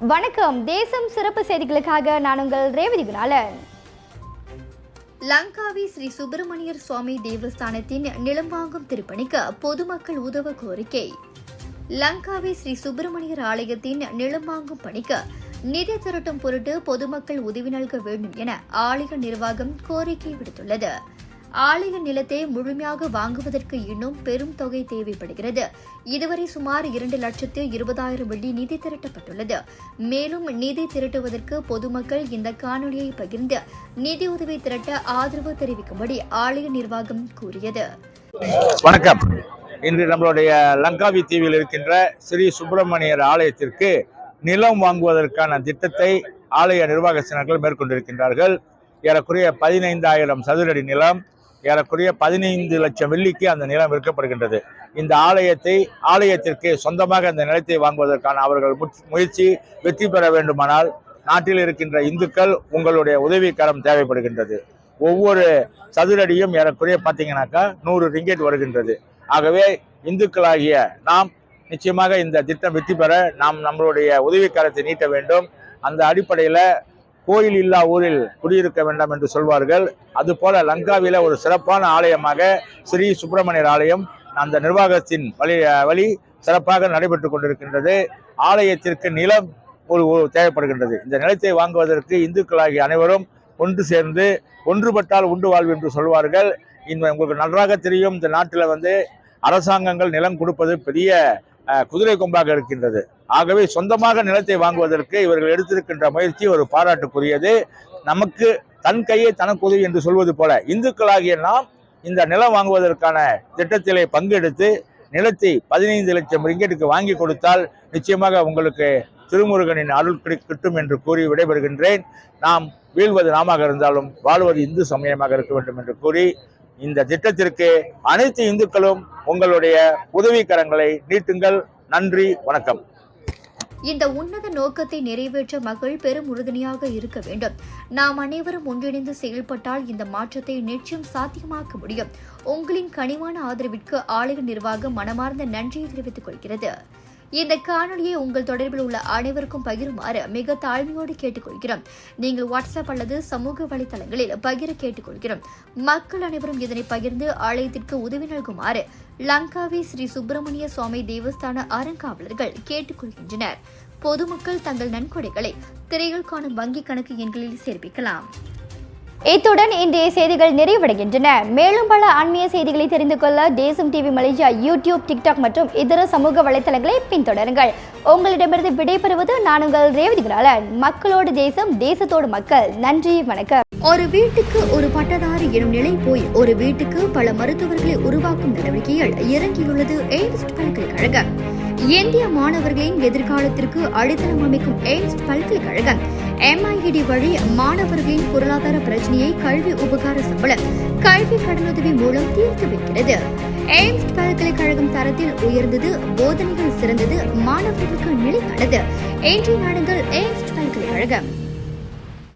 வணக்கம். தேசம் சிறப்பு செய்திகளுக்காக நான் உங்கள் ரேவதி குணாலன். லங்காவி ஸ்ரீ சுப்பிரமணியர் சுவாமி தேவஸ்தானத்தின் நிலம் வாங்கும் திருப்பணிக்கு பொதுமக்கள் உதவ கோரிக்கை. லங்காவி ஸ்ரீ சுப்பிரமணியர் ஆலயத்தின் நிலம் வாங்கும் பணிக்கு நிதி திரட்டும் பொருட்டு பொதுமக்கள் உதவி நல்க வேண்டும் என ஆலய நிர்வாகம் கோரிக்கை விடுத்துள்ளது. ஆலய நிலத்தை முழுமையாக வாங்குவதற்கு இன்னும் பெரும் தொகை தேவைப்படுகிறது. இதுவரை சுமார் 2,20,000 வெள்ளி நிதி திரட்டப்பட்டுள்ளது. மேலும் நிதி திரட்டுவதற்கு பொதுமக்கள் இந்த காணொலியை பகிர்ந்து நிதியுதவி திரட்ட ஆதரவு தெரிவிக்கும்படி ஆலய நிர்வாகம் கூறியது. வணக்கம். இன்று நம்மளுடைய லங்காவி தீவில் இருக்கின்ற ஸ்ரீ சுப்பிரமணியர் ஆலயத்திற்கு நிலம் வாங்குவதற்கான திட்டத்தை ஆலய நிர்வாகத்தினர்கள் மேற்கொண்டிருக்கின்றார்கள். ஏறக்குறைய 15,000 சதுரடி நிலம், ஏறக்குறைய 15 லட்சம் வெள்ளிக்கு அந்த நிலம் விற்கப்படுகின்றது. இந்த ஆலயத்திற்கு சொந்தமாக அந்த நிலத்தை வாங்குவதற்கான அவர்கள் முயற்சி வெற்றி பெற வேண்டுமானால் நாட்டில் இருக்கின்ற இந்துக்கள் உங்களுடைய உதவிக்கரம் தேவைப்படுகின்றது. ஒவ்வொரு சதுரடியும் ஏறக்குறைய பார்த்தீங்கன்னாக்கா 100 ரிங்கெட் வருகின்றது. ஆகவே இந்துக்களாகிய நாம் நிச்சயமாக இந்த திட்டம் வெற்றி பெற நாம் நம்மளுடைய உதவிக்கரத்தை நீட்ட வேண்டும். அந்த அடிப்படையில் கோயில் இல்லா ஊரில் குடியிருக்க வேண்டாம் என்று சொல்வார்கள். அதுபோல லங்காவில ஒரு சிறப்பான ஆலயமாக ஸ்ரீ சுப்பிரமணியர் ஆலயம் அந்த நிர்வாகத்தின் வழி சிறப்பாக நடைபெற்று கொண்டிருக்கின்றது. ஆலயத்திற்கு நிலம் ஒரு தேவைப்படுகின்றது. இந்த நிலத்தை வாங்குவதற்கு இந்துக்களாகிய அனைவரும் ஒன்று சேர்ந்து ஒன்றுபட்டால் உண்டு வாழ்வு என்று சொல்வார்கள். உங்களுக்கு நன்றாக தெரியும், இந்த நாட்டில் அரசாங்கங்கள் நிலம் கொடுப்பது பெரிய குதிரை கொம்பாக இருக்கின்றது. ஆகவே சொந்தமாக நிலத்தை வாங்குவதற்கு இவர்கள் எடுத்திருக்கின்ற முயற்சி ஒரு பாராட்டுக்குரியது. நமக்கு தன் கையை தனக்கு உதவி என்று சொல்வது போல இந்துக்களாகிய நாம் இந்த நிலம் வாங்குவதற்கான திட்டத்திலே பங்கெடுத்து நிலத்தை 15 லட்சம் ரிங்கெட்டுக்கு வாங்கி கொடுத்தால் நிச்சயமாக உங்களுக்கு திருமுருகனின் அருள் கிட்டும் என்று கூறி விடைபெறுகின்றேன். நாம் வீழ்வது நாமாக இருந்தாலும் வாழ்வது இந்து சமயமாக இருக்க வேண்டும் என்று கூறி இந்த திட்டத்திற்கு அனைத்து இந்துக்களும் உங்களுடைய உதவிக்கரங்களை நீட்டுங்கள். நன்றி, வணக்கம். இந்த உன்னத நோக்கத்தை நிறைவேற்ற மக்கள் பெரும் உறுதுணையாக இருக்க வேண்டும். நாம் அனைவரும் ஒன்றிணைந்து செயல்பட்டால் இந்த மாற்றத்தை நிச்சயம் சாத்தியமாக்க முடியும். உங்களின் கனிவான ஆதரவிற்கு ஆலய நிர்வாகம் மனமார்ந்த நன்றியை தெரிவித்துக் கொள்கிறது. இந்த காணொலியை உங்கள் தொடர்பில் உள்ள அனைவருக்கும் பகிருமாறு மிக தாழ்மையோடு கேட்டுக்கொள்கிறோம். நீங்கள் வாட்ஸ்அப் அல்லது சமூக வலைதளங்களில் பகிர கேட்டுக்கொள்கிறோம். மக்கள் அனைவரும் இதனை பகிர்ந்து ஆலயத்திற்கு உதவி நல்குமாறு லங்காவி ஸ்ரீ சுப்பிரமணிய சுவாமி தேவஸ்தான அறங்காவலர்கள் கேட்டுக்கொள்கின்றனர். பொதுமக்கள் தங்கள் நன்கொடைகளை திரையில் காணும் வங்கி கணக்கு எண்களில் சேர்ப்பிக்கலாம். இத்துடன் இன்றைய செய்திகள் நிறைவடைகின்றன. மேலும் பல ஆன்மீக செய்திகளை தெரிந்து கொள்ள தேசம் டிவி மலேசியா யூடியூப், டிக்டாக் மற்றும் இதர சமூக வலைதளங்களை பின்தொடருங்கள். உங்களிடமிருந்து விடைபெறுவது நான் உங்கள் ரேவதி குணாலன். மக்களோடு தேசம், தேசத்தோடு மக்கள். நன்றி, வணக்கம். ஒரு வீட்டுக்கு ஒரு பட்டதாரி எனும் நிலை போய் ஒரு வீட்டுக்கு பல மருத்துவர்களை உருவாக்கும் நடவடிக்கையில் இறங்கியுள்ளது எய்ம்ஸ் பல்கலைக்கழகம். இந்திய மாணவர்களின் எதிர்காலத்திற்கு அடித்தளம் அமைக்கும் எய்ம்ஸ் பல்கலைக்கழகம் MIED வழி மாணவர்களின் பொருளாதார பிரச்சனையை கல்வி உபகார சம்பளம், கல்வி கடனுதவி மூலம் தீர்த்து வைக்கிறது. எய்ம்ஸ் பல்கலைக்கழகம் தரத்தில் உயர்ந்தது, போதனைகள் சிறந்தது, மாணவர்களுக்கு நிலையானது. இன்றைய நாடுகள் எய்ம்ஸ் பல்கலைக்கழகம்.